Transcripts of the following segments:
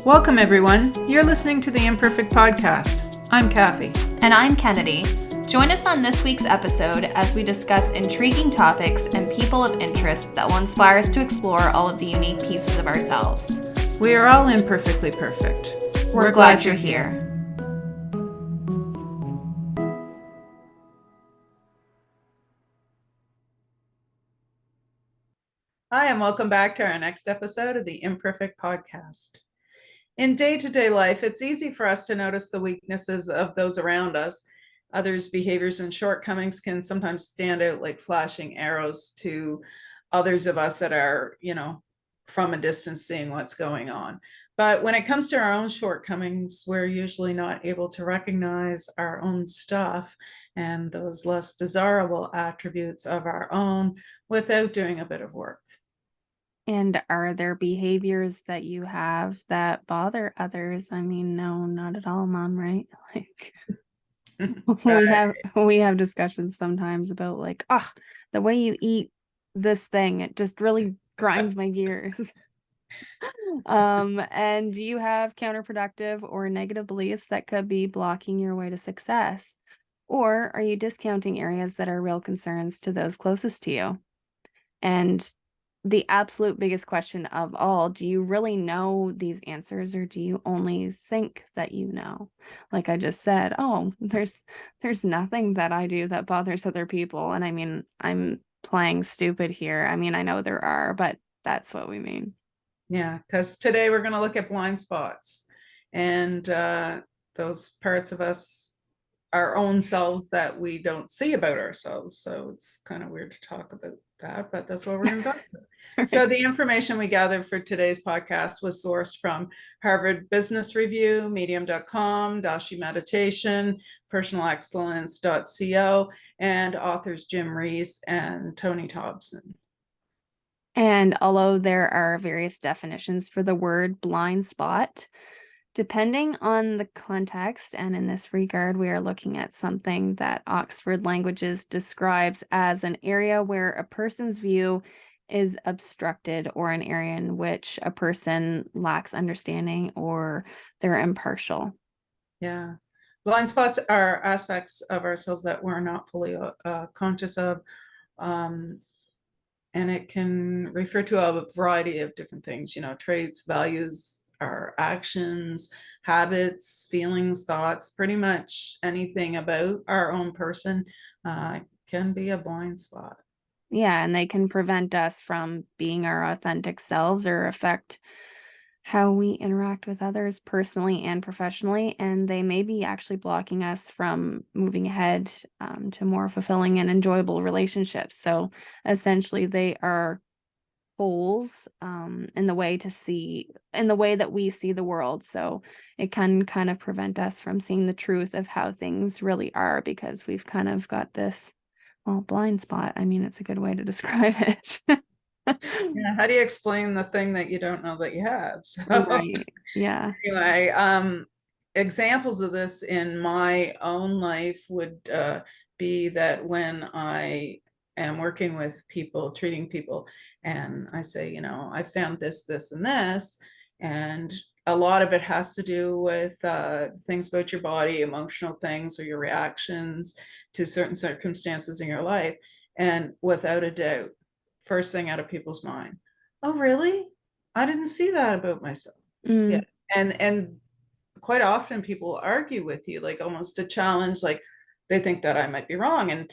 Welcome, everyone. You're listening to the ImPerfect Podcast. I'm Kathy. And I'm Kennedy. Join us on this week's episode as we discuss intriguing topics and people of interest that will inspire us to explore all of the unique pieces of ourselves. We are all imperfectly perfect. We're glad you're here. Hi, and welcome back to our next episode of the ImPerfect Podcast. In day-to-day life, it's easy for us to notice the weaknesses of those around us. Others' behaviors and shortcomings can sometimes stand out like flashing arrows to others of us that are, from a distance seeing what's going on. But when it comes to our own shortcomings, we're usually not able to recognize our own stuff and those less desirable attributes of our own without doing a bit of work. And are there behaviors that you have that bother others? I mean, no, not at all, Mom, right? We have discussions sometimes about the way you eat this thing, it just really grinds my gears. And do you have counterproductive or negative beliefs that could be blocking your way to success? Or are you discounting areas that are real concerns to those closest to you? And the absolute biggest question of all, do you really know these answers, or do you only think that you know? Like I just said, there's nothing that I do that bothers other people. And I mean, I'm playing stupid here. I mean, I know there are, but that's what we mean. Yeah, because today we're going to look at blind spots and those parts of us, our own selves that we don't see about ourselves. So it's kind of weird to talk about that, but that's what we're going to talk about. Right. So the information we gathered for today's podcast was sourced from Harvard Business Review, medium.com, Dashi Meditation, personalexcellence.co, and authors Jim Reese and Tony Thompson. And although there are various definitions for the word blind spot, depending on the context, and in this regard, we are looking at something that Oxford Languages describes as an area where a person's view is obstructed, or an area in which a person lacks understanding or they're impartial. Yeah. Blind spots are aspects of ourselves that we're not fully conscious of. And it can refer to a variety of different things, traits, values, our actions, habits, feelings, thoughts, pretty much anything about our own person can be a blind spot. Yeah, and they can prevent us from being our authentic selves or affect how we interact with others personally and professionally. And they may be actually blocking us from moving ahead to more fulfilling and enjoyable relationships. So essentially, they are holes in the way that we see the world. So it can kind of prevent us from seeing the truth of how things really are, because we've kind of got this blind spot. I mean, it's a good way to describe it. Yeah, how do you explain the thing that you don't know that you have? So Right. Yeah. anyway, examples of this in my own life would be that when I am working with people, treating people, and I say, I found this, this, and this, and a lot of it has to do with things about your body, emotional things, or your reactions to certain circumstances in your life. And without a doubt, first thing out of people's mind, oh, really? I didn't see that about myself. Yeah. And quite often people argue with you, like almost a challenge, like they think that I might be wrong. And,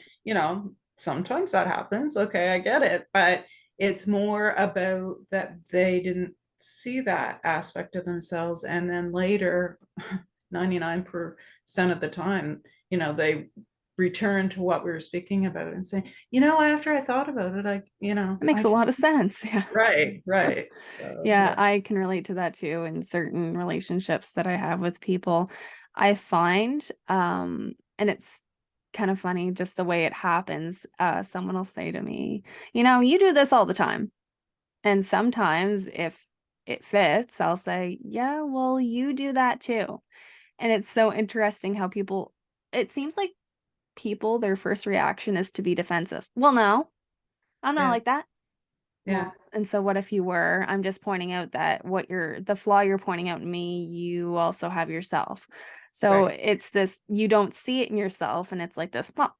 sometimes that happens. Okay, I get it. But it's more about that they didn't see that aspect of themselves. And then later, 99% of the time, they return to what we were speaking about and say, after I thought about it, It makes a lot of sense. Yeah. Right. So, Yeah, I can relate to that too in certain relationships that I have with people. I find, and it's kind of funny just the way it happens. Someone will say to me, you do this all the time. And sometimes if it fits, I'll say, yeah, well, you do that too. And it's so interesting how it seems like people, their first reaction is to be defensive. Well, no, I'm not yeah. like that. Yeah. Well, and so what if you were? I'm just pointing out that the flaw you're pointing out in me, you also have yourself. So Right. it's this, you don't see it in yourself, and it's like this, well,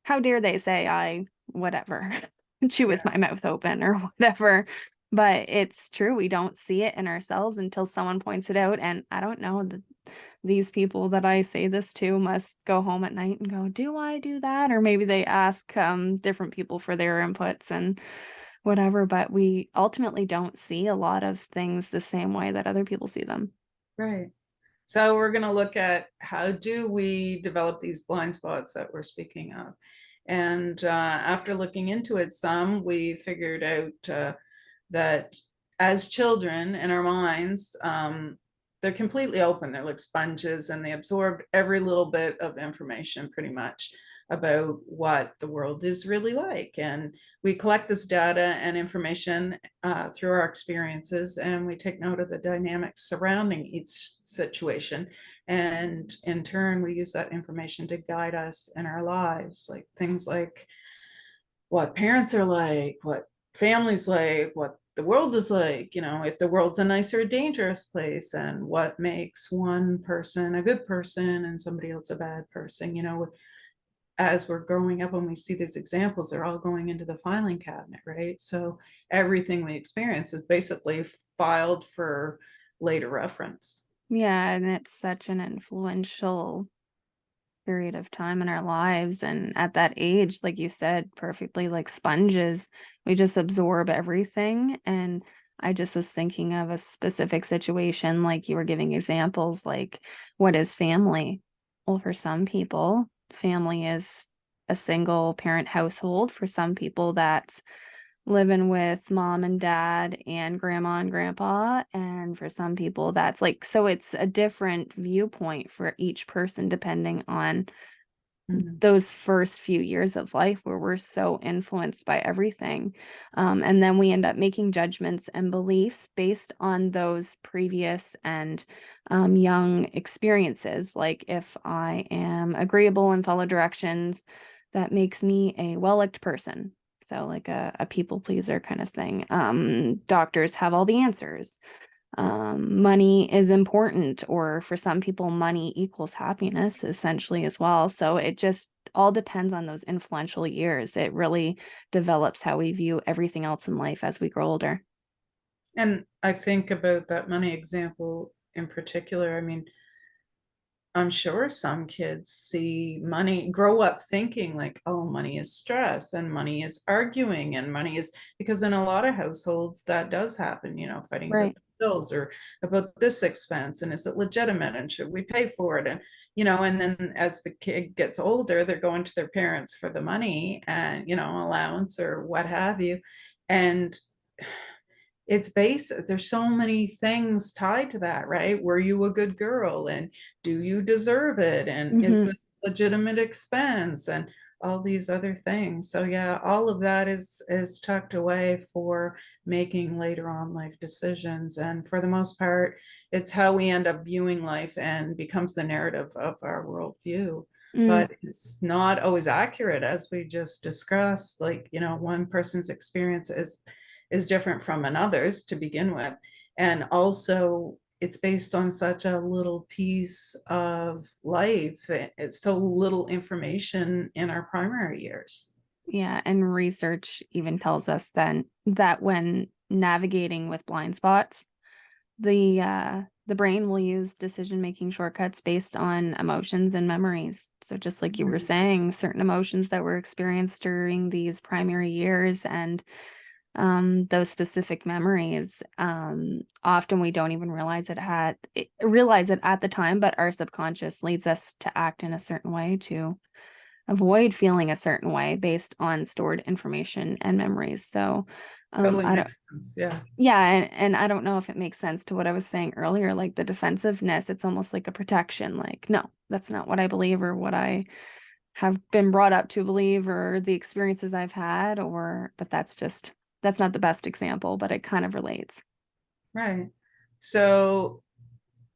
how dare they say I, whatever, chew with Yeah. my mouth open or whatever. But it's true. We don't see it in ourselves until someone points it out. And I don't know that these people that I say this to must go home at night and go, do I do that? Or maybe they ask different people for their inputs and whatever. But we ultimately don't see a lot of things the same way that other people see them. Right. So we're going to look at how do we develop these blind spots that we're speaking of. And after looking into it some, we figured out that as children in our minds, they're completely open. They're like sponges and they absorb every little bit of information pretty much about what the world is really like. And we collect this data and information through our experiences, and we take note of the dynamics surrounding each situation. And in turn, we use that information to guide us in our lives, like things like what parents are like, what families like, what the world is like, if the world's a nice or a dangerous place, and what makes one person a good person and somebody else a bad person. As we're growing up and we see these examples, they're all going into the filing cabinet, right? So everything we experience is basically filed for later reference. Yeah. And it's such an influential period of time in our lives. And at that age, like you said, perfectly like sponges, we just absorb everything. And I just was thinking of a specific situation, like you were giving examples, like what is family? Well, for some people, family is a single parent household. For some people, that's living with mom and dad and grandma and grandpa. And for some people, that's like, so it's a different viewpoint for each person, depending on Mhm. those first few years of life where we're so influenced by everything. And then we end up making judgments and beliefs based on those previous and young experiences. Like if I am agreeable and follow directions, that makes me a well-liked person. So like a people pleaser kind of thing. Doctors have all the answers. Money is important, or for some people, money equals happiness essentially as well. So it just all depends on those influential years. It really develops how we view everything else in life as we grow older. And I think about that money example in particular. I mean, I'm sure some kids see money, grow up thinking like, oh, money is stress and money is arguing and money is, because in a lot of households that does happen, fighting about Right. the bills or about this expense and is it legitimate and should we pay for it? And then as the kid gets older, they're going to their parents for the money and, allowance or what have you. And it's based, there's so many things tied to that, right? Were you a good girl and do you deserve it, and is Hmm. this legitimate expense, and all these other things. So yeah, all of that is tucked away for making later on life decisions, and for the most part it's how we end up viewing life and becomes the narrative of our worldview. Mm, But it's not always accurate, as we just discussed. Like, one person's experience is different from another's to begin with. And also, it's based on such a little piece of life. It's so little information in our primary years. yeah, and research even tells us then that when navigating with blind spots, the brain will use decision making shortcuts based on emotions and memories. So just like you were Mhm. saying, certain emotions that were experienced during these primary years and those specific memories, often we don't even realize it at the time, but our subconscious leads us to act in a certain way to avoid feeling a certain way based on stored information and memories. So Totally I don't makes sense. Yeah. yeah, and I don't know if it makes sense to what I was saying earlier, like the defensiveness, it's almost like a protection. Like, no, that's not what I believe or what I have been brought up to believe or the experiences I've had, but that's not the best example, but it kind of relates. Right. So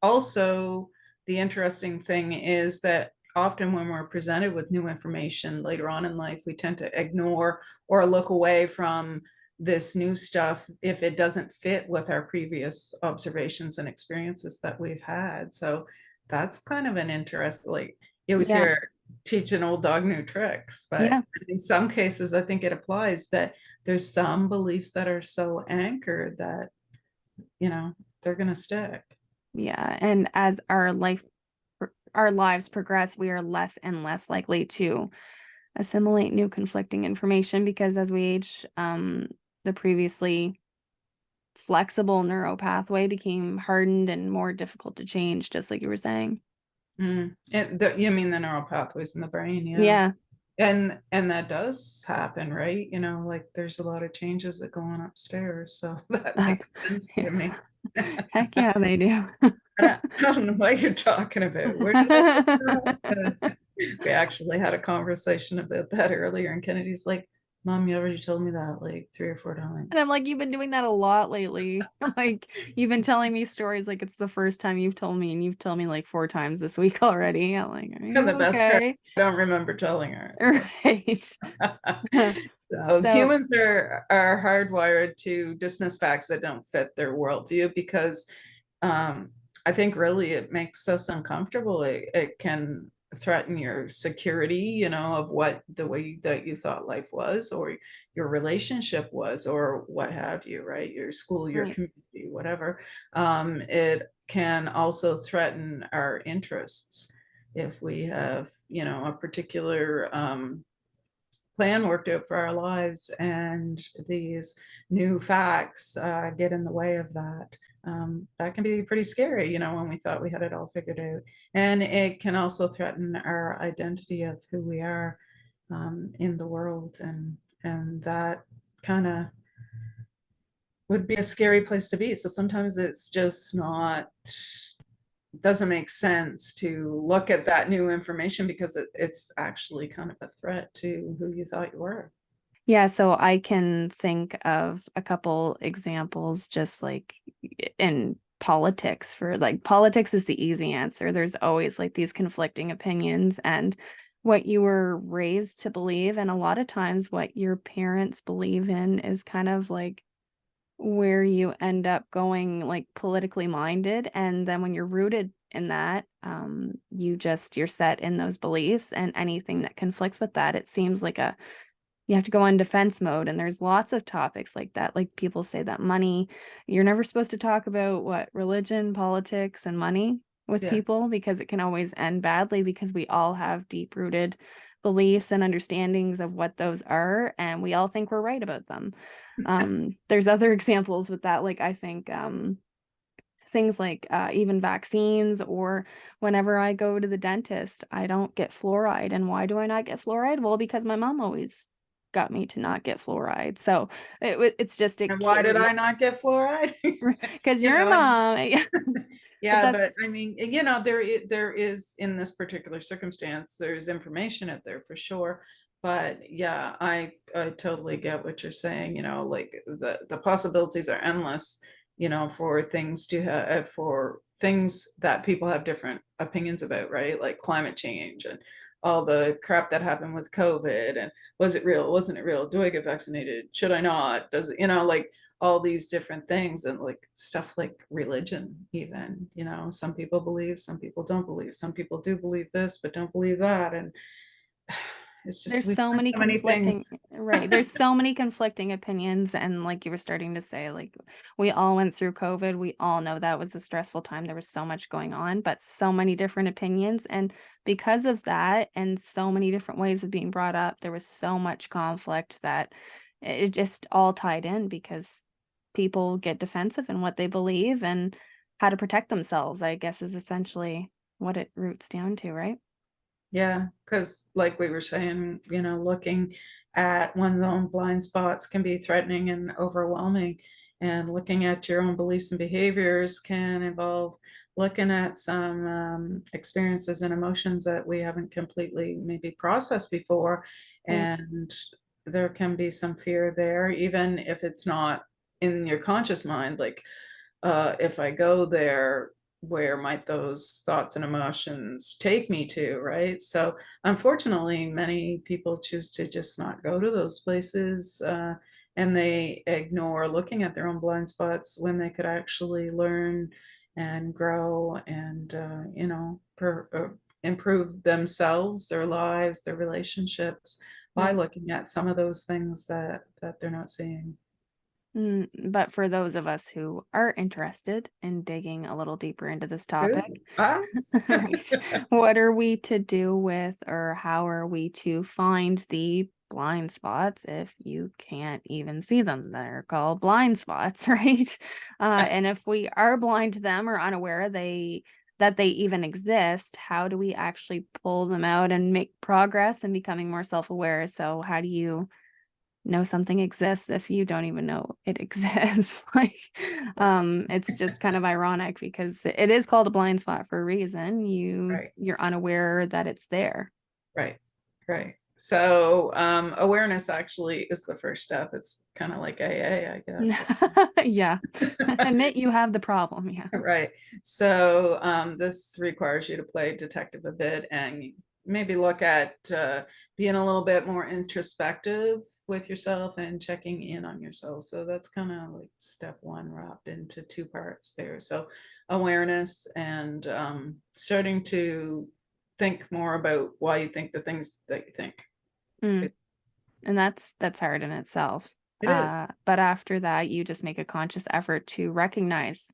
also, the interesting thing is that often when we're presented with new information later on in life, we tend to ignore or look away from this new stuff if it doesn't fit with our previous observations and experiences that we've had. So that's kind of an interest. Like you always Yeah. hear teach an old dog new tricks, but Yeah. in some cases I think it applies. But there's some beliefs that are so anchored that, you know, they're going to stick. Yeah. And as our lives progress, we are less and less likely to assimilate new conflicting information because as we age, the previously flexible neural pathway became hardened and more difficult to change, just like you were saying. You mean the neural pathways in the brain? Yeah. Yeah. And that does happen, right? You know, like there's a lot of changes that go on upstairs, so that Uh, makes sense to yeah. me. Heck yeah, they do. I don't know what you're talking about. Where did I get that? We actually had a conversation about that earlier, and Kennedy's like, Mom, you already told me that like 3 or 4 And I'm times. like, you've been doing that a lot lately. Like, you've been telling me stories like it's the first time you've told me, and you've told me like 4 times this week already. I'm like, are And you the best part, okay? I don't remember telling her. So Right. so So, humans are hardwired to dismiss facts that don't fit their worldview because um, I think really it makes us uncomfortable. It can threaten your security, you know, of what the way that you thought life was, or your relationship was, or what have you, right? Your school, your right. community, whatever. It can also threaten our interests if we have, you know, a particular plan worked out for our lives and these new facts get in the way of that. That can be pretty scary, you know, when we thought we had it all figured out. And it can also threaten our identity of who we are in the world. And that kind of would be a scary place to be. So sometimes it's just not, doesn't make sense to look at that new information because it's actually kind of a threat to who you thought you were. Yeah, so I can think of a couple examples just like in politics for like politics is the easy answer. There's always like these conflicting opinions and what you were raised to believe, and a lot of times what your parents believe in is kind of like where you end up going like politically minded. And then when you're rooted in that, you're set in those beliefs, and anything that conflicts with that, it seems like you have to go on defense mode. And there's lots of topics like that. Like people say that money, you're never supposed to talk about what religion, politics, and money with Yeah. people because it can always end badly because we all have deep rooted beliefs and understandings of what those are, and we all think we're right about them. There's other examples with that. Like I think things like even vaccines, or whenever I go to the dentist, I don't get fluoride. And why do I not get fluoride? Well, because my mom always got me to not get fluoride. So it's just it And why did I carries not get fluoride? because You your know, and mom. Yeah, but yeah, but that's I mean, you know, there is in this particular circumstance, there's information out there for sure. But yeah, I totally get what you're saying. You know, like the possibilities are endless. You know, for things to have for things that people have different opinions about, right? Like climate change and all the crap that happened with COVID and was it real? Wasn't it real? Do I get vaccinated? Should I not? Does it, you know, like all these different things and like stuff like religion even, you know, some people believe, some people don't believe, some people do believe this but don't believe that, and it's just there's we've so learned many so many conflicting, things. right, there's so many conflicting opinions. And like you were starting to say, like we all went through COVID, we all know that was a stressful time, there was so much going on, but so many different opinions. And because of that and so many different ways of being brought up, there was so much conflict that it just all tied in because people get defensive in what they believe, and how to protect themselves, I guess, is essentially what it roots down to, right? Yeah, because like we were saying, you know, looking at one's own blind spots can be threatening and overwhelming. And looking at your own beliefs and behaviors can involve looking at some experiences and emotions that we haven't completely maybe processed before. Right. And there can be some fear there, even if it's not in your conscious mind. Like, if I go there, where might those thoughts and emotions take me to, right? So unfortunately, many people choose to just not go to those places, and they ignore looking at their own blind spots when they could actually learn and grow and improve themselves, their lives, their relationships by looking at some of those things that they're not seeing. But for those of us who are interested in digging a little deeper into this topic, Who? Us? right, what are we to do with, or how are we to find the blind spots if you can't even see them? They're called blind spots, right? And if we are blind to them or unaware that they even exist, how do we actually pull them out and make progress in becoming more self-aware? So how do you know something exists if you don't even know it exists? Like, it's just kind of ironic because it is called a blind spot for a reason. Right. You're unaware that it's there. Right. Right. So awareness actually is the first step. It's kind of like AA, I guess. Yeah. Admit you have the problem. Yeah. Right. So this requires you to play detective a bit and maybe look at being a little bit more introspective with yourself and checking in on yourself. So that's kind of like step one, wrapped into two parts there. So awareness and starting to think more about why you think the things that you think. Mm. It, And that's hard in itself. it is. But after that, you just make a conscious effort to recognize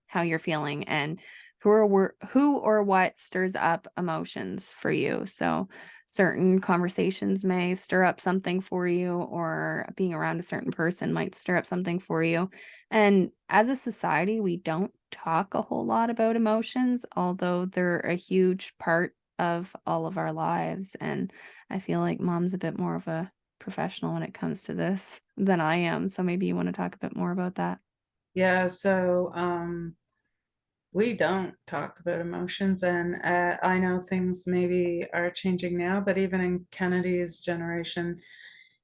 how you're feeling and who or what stirs up emotions for you. So certain conversations may stir up something for you, or being around a certain person might stir up something for you. And as a society, we don't talk a whole lot about emotions, although they're a huge part of all of our lives. And I feel like mom's a bit more of a professional when it comes to this than I am. So maybe you want to talk a bit more about that. Yeah. So we don't talk about emotions, and I know things maybe are changing now, but even in Kennedy's generation,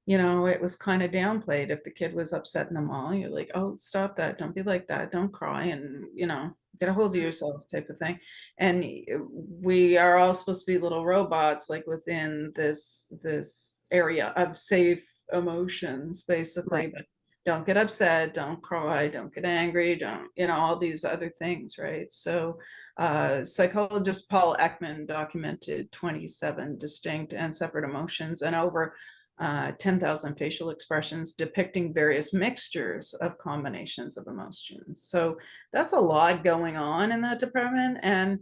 it was kind of downplayed. If the kid was upset in the mall, you're like, oh, stop that, don't be like that, don't cry, and get a hold of yourself type of thing. And we are all supposed to be little robots, like within this area of safe emotions, basically. Right. But don't get upset, don't cry, don't get angry, don't, all these other things, right? So psychologist Paul Ekman documented 27 distinct and separate emotions and over 10,000 facial expressions depicting various mixtures of combinations of emotions. So that's a lot going on in that department. And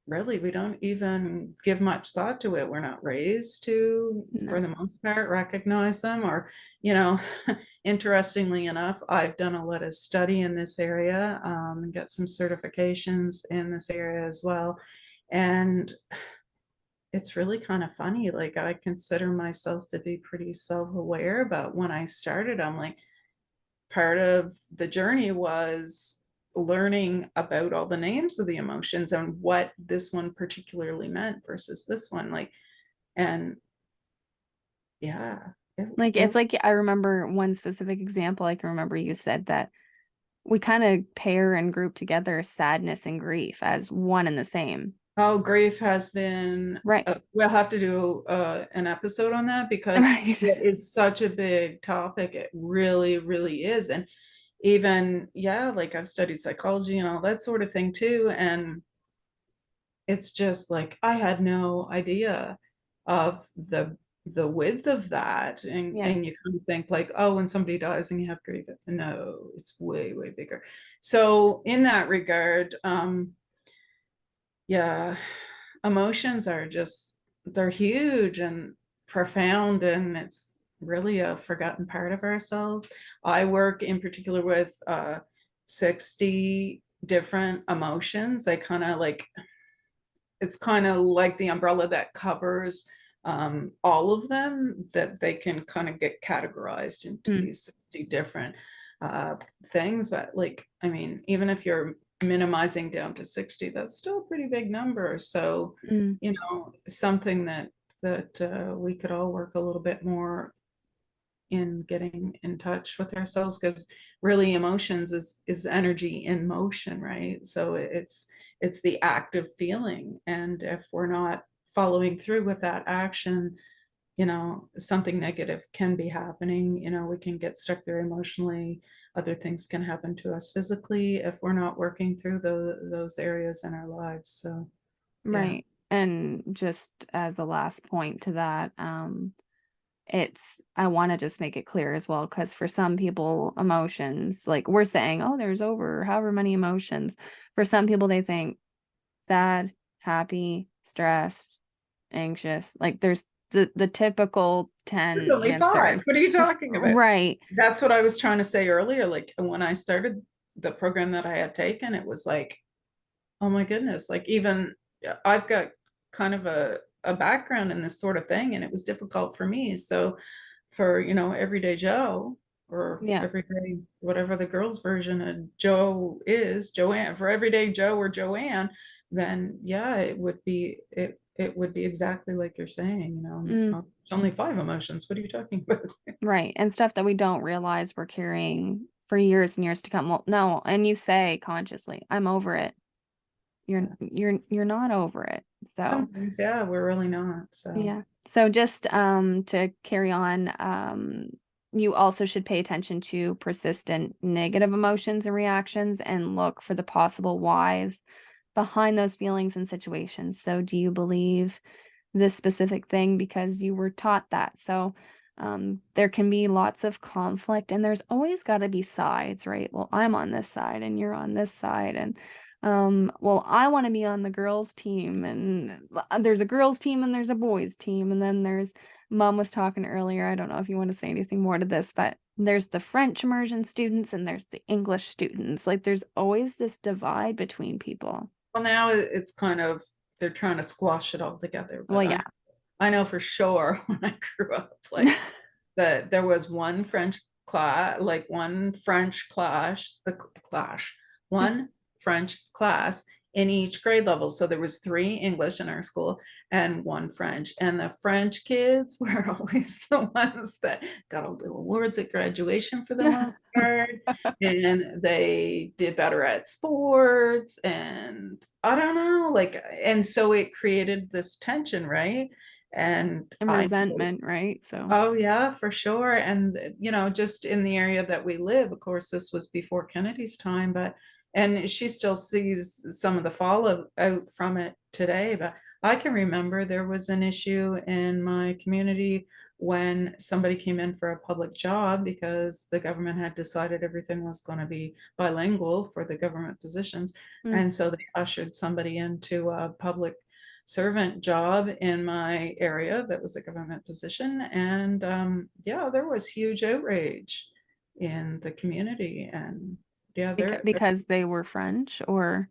really, we don't even give much thought to it. We're not raised to, for No. the most part, recognize them. Or, you know, interestingly enough, I've done a lot of study in this area and got some certifications in this area as well. And it's really kind of funny. Like, I consider myself to be pretty self-aware, but when I started, I'm like, part of the journey was learning about all the names of the emotions and what this one particularly meant versus this one. Like, and yeah, Like, it it's like I remember one specific example. I can remember you said that we kind of pair and group together sadness and grief as one and the same. Oh, grief has been, Right. we'll have to do an episode on that because Right. it is such a big topic. It really, really is. And even, yeah, like I've studied psychology and all that sort of thing too. And it's just like I had no idea of the width of that. Yeah. And you kind of think like, oh, when somebody dies and you have grief. No, it's way, way bigger. So in that regard, yeah, emotions are just, they're huge and profound, and it's really a forgotten part of ourselves. I work in particular with 60 different emotions. They kind of like, it's kind of like the umbrella that covers all of them, that they can kind of get categorized into Mm, these 60 different uh, things. But like, I mean, even if you're minimizing down to 60, that's still a pretty big number. So, mm, something that we could all work a little bit more in getting in touch with ourselves, because really emotions is energy in motion, right? So it's the act of feeling, and if we're not following through with that action, something negative can be happening. We can get stuck there emotionally. Other things can happen to us physically if we're not working through those areas in our lives. So, yeah. Right. And just as a last point to that, I want to just make it clear as well, because for some people, emotions, like we're saying, oh, there's over however many emotions. For some people, they think sad, happy, stressed, anxious. Like there's the typical It's 10 only five. answers. What are you talking about? Right. That's what I was trying to say earlier. Like when I started the program that I had taken, it was like, oh my goodness, like even I've got kind of a background in this sort of thing, and it was difficult for me. So for, everyday Joe, or Yeah. everyday, whatever the girl's version of Joe is, Joanne, for everyday Joe or Joanne, then yeah, it would be exactly like you're saying, Mm, it's only five emotions. What are you talking about? right. And stuff that we don't realize we're carrying for years and years to come. Well, no, and you say consciously, I'm over it. You're not over it. So Sometimes, yeah, we're really not. So yeah. So just to carry on, you also should pay attention to persistent negative emotions and reactions and look for the possible whys behind those feelings and situations. So do you believe this specific thing because you were taught that? So there can be lots of conflict, and there's always got to be sides, right? Well, I'm on this side and you're on this side, and well, I want to be on the girls team, and there's a girls team and there's a boys team, and then there's mom was talking earlier. I don't know if you want to say anything more to this, but there's the French immersion students and there's the English students. Like there's always this divide between people. well, now it's kind of, they're trying to squash it all together. Well, But yeah. I know for sure when I grew up, like that there was one French class, like one French class, one French class in each grade level. So there was three English in our school and one French. And the French kids were always the ones that got all the awards at graduation for the most part. And they did better at sports. And I don't know, like, and so it created this tension, right? And And I, resentment, right? So, oh yeah, for sure. And just in the area that we live, of course, this was before Kennedy's time, but and she still sees some of the fallout from it today. But I can remember there was an issue in my community when somebody came in for a public job because the government had decided everything was going to be bilingual for the government positions. mm, And so they ushered somebody into a public servant job in my area that was a government position. And yeah, there was huge outrage in the community. And yeah, because they were French or,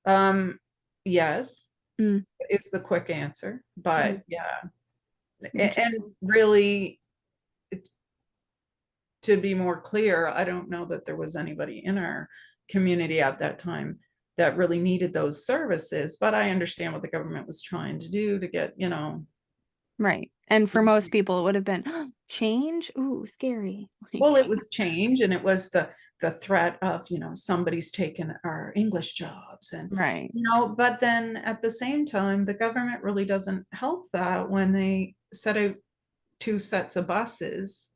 um, yes, mm, is the quick answer. mm, But yeah, and interesting. really, to be more clear, I don't know that there was anybody in our community at that time that really needed those services, but I understand what the government was trying to do to get, Right. And for most people, it would have been change. Ooh, scary. well, Like, it was change, and it was the threat of, somebody's taken our English jobs. And right, but then at the same time, the government really doesn't help that when they set out two sets of buses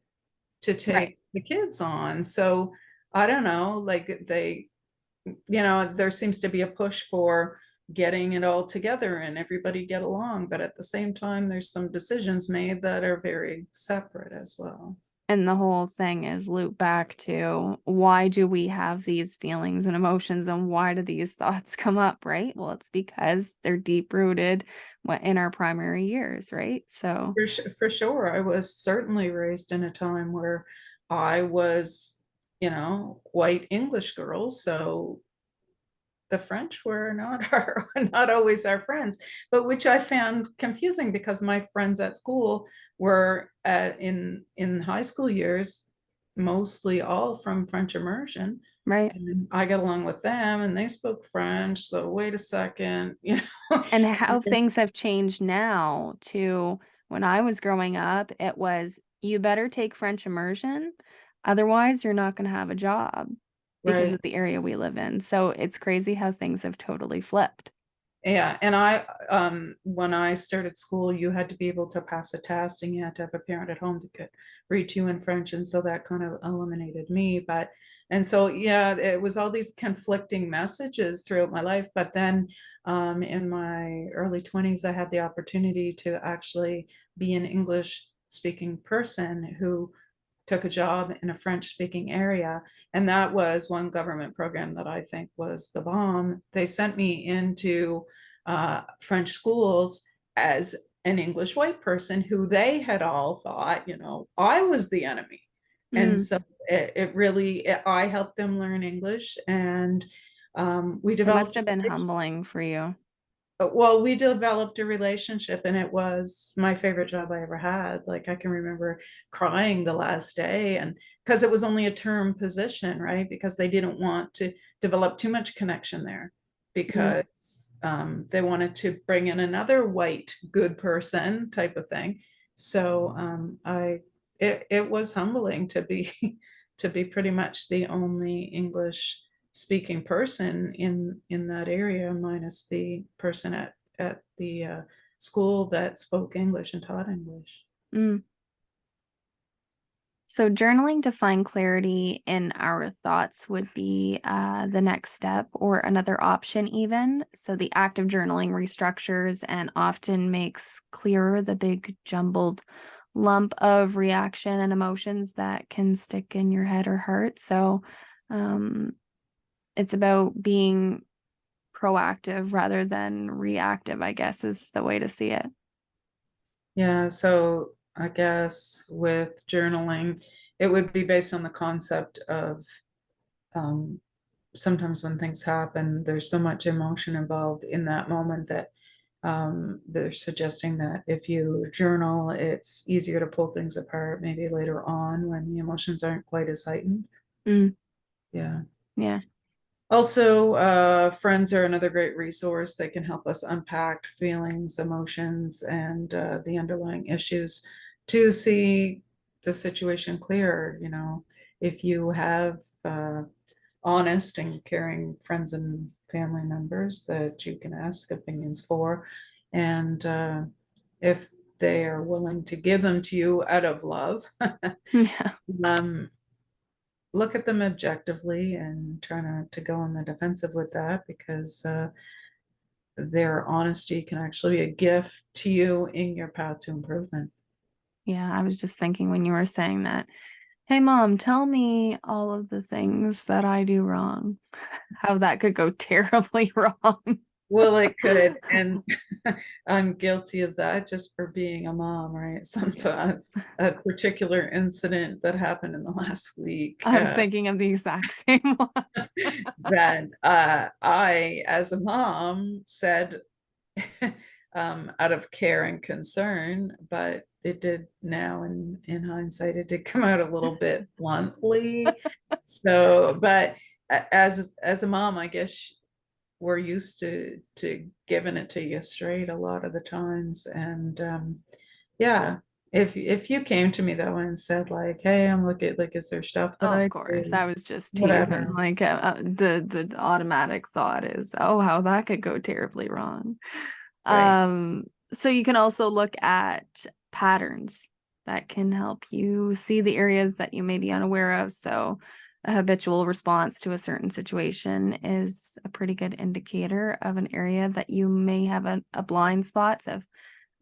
to right. take the kids on. So I don't know, like there seems to be a push for getting it all together and everybody get along, but at the same time there's some decisions made that are very separate as well. And the whole thing is loop back to why do we have these feelings and emotions and why do these thoughts come up, right? Well, it's because they're deep rooted in our primary years, right? So, For sure, I was certainly raised in a time where I was, white English girl, so the French were not not always our friends, but which I found confusing because my friends at school were in high school years mostly all from French immersion, right. and I got along with them and they spoke French. So wait a second, And how things have changed now to when I was growing up, it was you better take French immersion, otherwise you're not going to have a job because right? of the area we live in. So it's crazy how things have totally flipped. Yeah, and when I started school, you had to be able to pass a test, and you had to have a parent at home that could read to you in French, and so that kind of eliminated me. But and so yeah, it was all these conflicting messages throughout my life. But then, in my early 20s, I had the opportunity to actually be an English speaking person who took a job in a French speaking area. And that was one government program that I think was the bomb. They sent me into French schools as an English white person who they had all thought, I was the enemy. And Mm. so I helped them learn English, and we It must developed have been humbling for you. well, we developed a relationship, and it was my favorite job I ever had. Like, I can remember crying the last day, and because it was only a term position, right? Because they didn't want to develop too much connection there, Mm. because they wanted to bring in another white good person type of thing. So it was humbling to be to be pretty much the only English speaking person in that area, minus the person at the school that spoke English and taught English. Mm. So journaling to find clarity in our thoughts would be the next step, or another option even. So the act of journaling restructures and often makes clearer the big jumbled lump of reaction and emotions that can stick in your head or heart. So um, it's about being proactive rather than reactive, I guess, is the way to see it. Yeah, so I guess with journaling, it would be based on the concept of um, sometimes when things happen, there's so much emotion involved in that moment that they're suggesting that if you journal, it's easier to pull things apart maybe later on when the emotions aren't quite as heightened. Mm, Yeah. yeah. Also, friends are another great resource. They can help us unpack feelings, emotions, and the underlying issues to see the situation clearer. If you have honest and caring friends and family members that you can ask opinions for, and if they are willing to give them to you out of love, Yeah. um, look at them objectively and try not to go on the defensive with that, because their honesty can actually be a gift to you in your path to improvement. Yeah. I was just thinking when you were saying that, hey, mom, tell me all of the things that I do wrong, how that could go terribly wrong. Well, it could, and I'm guilty of that just for being a mom, right? Yeah. Sometimes a particular incident that happened in the last week, I was thinking of the exact same one. that I, as a mom, said out of care and concern, but it did now in hindsight, it did come out a little bit bluntly. So, but as a mom, I guess we're used to giving it to you straight a lot of the times. And yeah, if you came to me though and said like, hey, I'm looking, like, is there stuff that Oh, of I course. do, I was just teasing. whatever, Like the automatic thought is, oh, how that could go terribly wrong. right? Um, so you can also look at patterns that can help you see the areas that you may be unaware of. So a habitual response to a certain situation is a pretty good indicator of an area that you may have a blind spot of.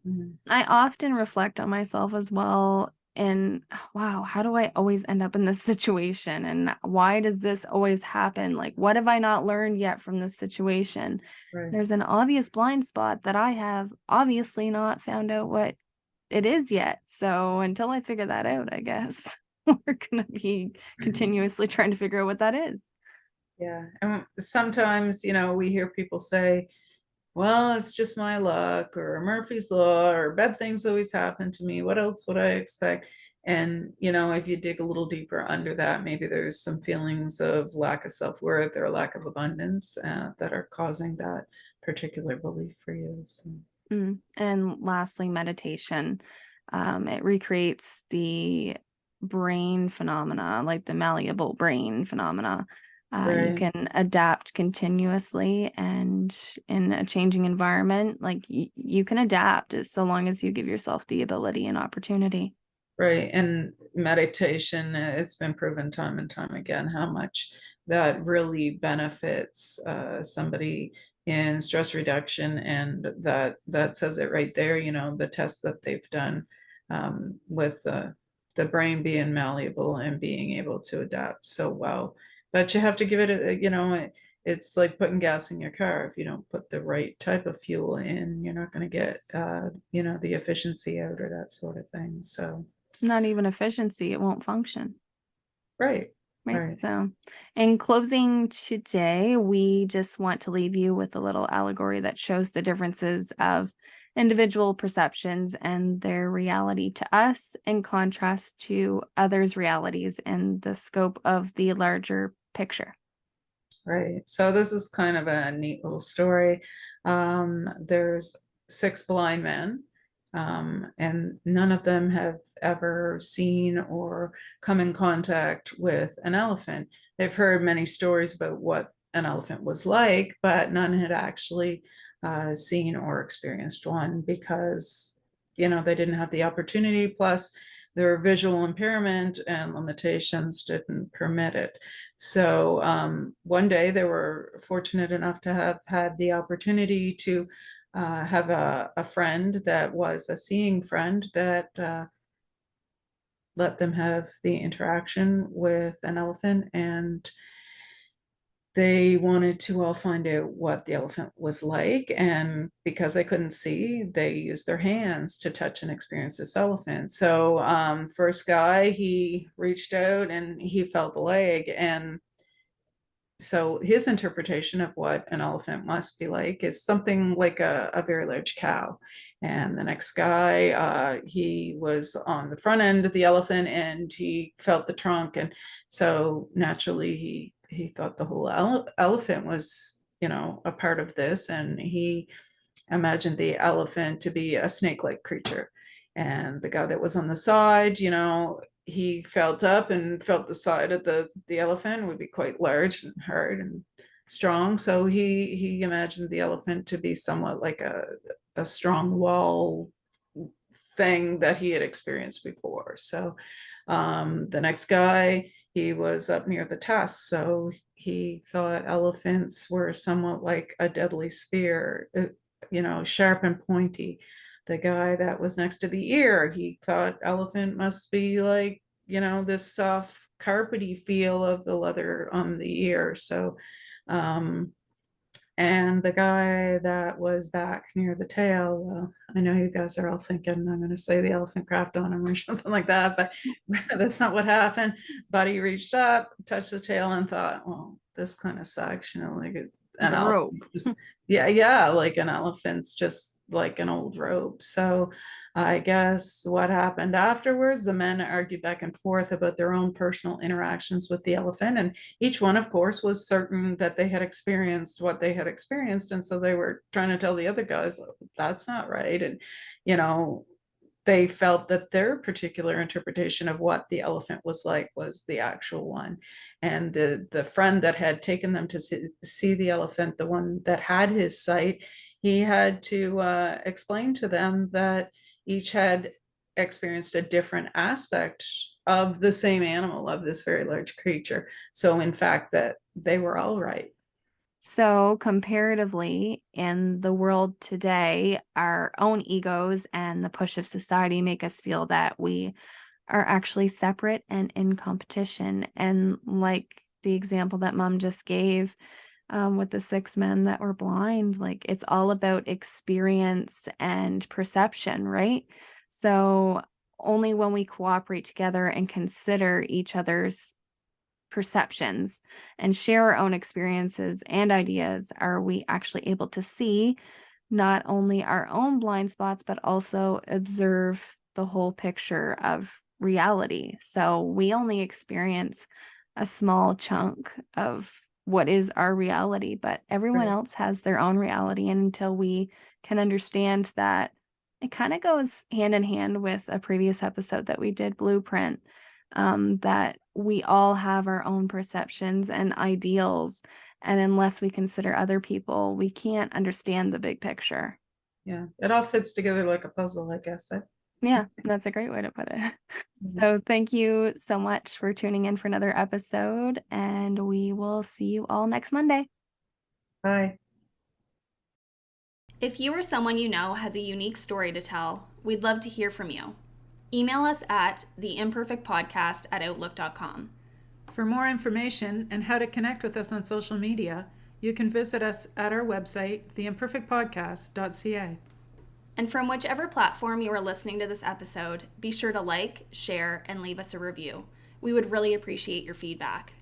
Mhm. I often reflect on myself as well. And wow, how do I always end up in this situation? And why does this always happen? Like, what have I not learned yet from this situation? Right. There's an obvious blind spot that I have obviously not found out what it is yet. So until I figure that out, I guess we're going to be continuously trying to figure out what that is. Yeah. And sometimes, we hear people say, well, it's just my luck, or Murphy's Law, or bad things always happen to me. What else would I expect? And, if you dig a little deeper under that, maybe there's some feelings of lack of self-worth or lack of abundance that are causing that particular belief for you. So, And lastly, meditation. It recreates the brain phenomena, like the malleable brain phenomena. You Right. can adapt continuously, and in a changing environment, like you can adapt so long as you give yourself the ability and opportunity. Right. And meditation, it's been proven time and time again how much that really benefits somebody in stress reduction. And that says it right there, the tests that they've done with the brain being malleable and being able to adapt so well. But you have to give it, it's like putting gas in your car. If you don't put the right type of fuel in, you're not going to get, the efficiency out or that sort of thing. So. Not even efficiency, it won't function. Right, Right. right, So, in closing today, we just want to leave you with a little allegory that shows the differences of individual perceptions and their reality to us in contrast to others' realities in the scope of the larger picture. right. So this is kind of a neat little story. There's six blind men, and none of them have ever seen or come in contact with an elephant. They've heard many stories about what an elephant was like, but none had actually seen or experienced one because, they didn't have the opportunity. Plus, their visual impairment and limitations didn't permit it. So one day they were fortunate enough to have had the opportunity to have a friend that was a seeing friend that let them have the interaction with an elephant. And they wanted to all find out what the elephant was like. And because they couldn't see, they used their hands to touch and experience this elephant. So first guy, he reached out and he felt the leg. And so his interpretation of what an elephant must be like is something like a very large cow. And the next guy, he was on the front end of the elephant and he felt the trunk. And so naturally he thought the whole elephant was, a part of this. And he imagined the elephant to be a snake-like creature. And the guy that was on the side, he felt up and felt the side of the elephant would be quite large and hard and strong. So he imagined the elephant to be somewhat like a strong wall thing that he had experienced before. So the next guy, he was up near the tusk, so he thought elephants were somewhat like a deadly spear, sharp and pointy. The guy that was next to the ear, he thought elephant must be like, this soft carpety feel of the leather on the ear. So and the guy that was back near the tail, well, I know you guys are all thinking I'm going to say the elephant crapped on him or something like that, but that's not what happened. But he reached up, touched the tail, and thought, well, this kind of sucks, like It's an a elephant. rope. Yeah, yeah, like an elephant's just like an old rope. So I guess what happened afterwards, the men argued back and forth about their own personal interactions with the elephant. And each one, of course, was certain that they had experienced what they had experienced. And so they were trying to tell the other guys, that's not right. And, you know, they felt that their particular interpretation of what the elephant was like was the actual one. And the friend that had taken them to see the elephant, the one that had his sight, he had to explain to them that each had experienced a different aspect of the same animal, of this very large creature. So in fact, that they were all right. So, comparatively, in the world today, our own egos and the push of society make us feel that we are actually separate and in competition. And like the example that mom just gave, with the six men that were blind, like it's all about experience and perception, right? So, only when we cooperate together and consider each other's perceptions and share our own experiences and ideas are we actually able to see not only our own blind spots, but also observe the whole picture of reality. So we only experience a small chunk of what is our reality, but everyone Right. else has their own reality. And until we can understand that, it kind of goes hand in hand with a previous episode that we did, Blueprint. that we all have our own perceptions and ideals. And unless we consider other people, we can't understand the big picture. Yeah, it all fits together like a puzzle, I guess. Yeah, that's a great way to put it. So thank you so much for tuning in for another episode, and we will see you all next Monday. Bye. If you or someone you know has a unique story to tell, we'd love to hear from you. Email us at theimperfectpodcast@outlook.com. For more information and how to connect with us on social media, you can visit us at our website, theimperfectpodcast.ca. And from whichever platform you are listening to this episode, be sure to like, share, and leave us a review. We would really appreciate your feedback.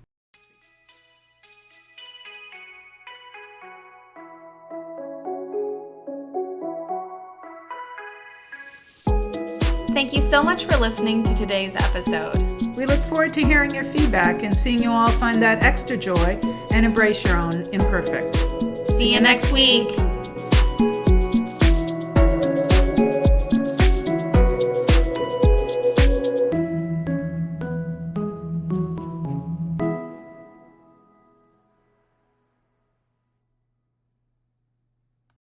Thank you so much for listening to today's episode. We look forward to hearing your feedback and seeing you all find that extra joy and embrace your own imperfect. See you next week.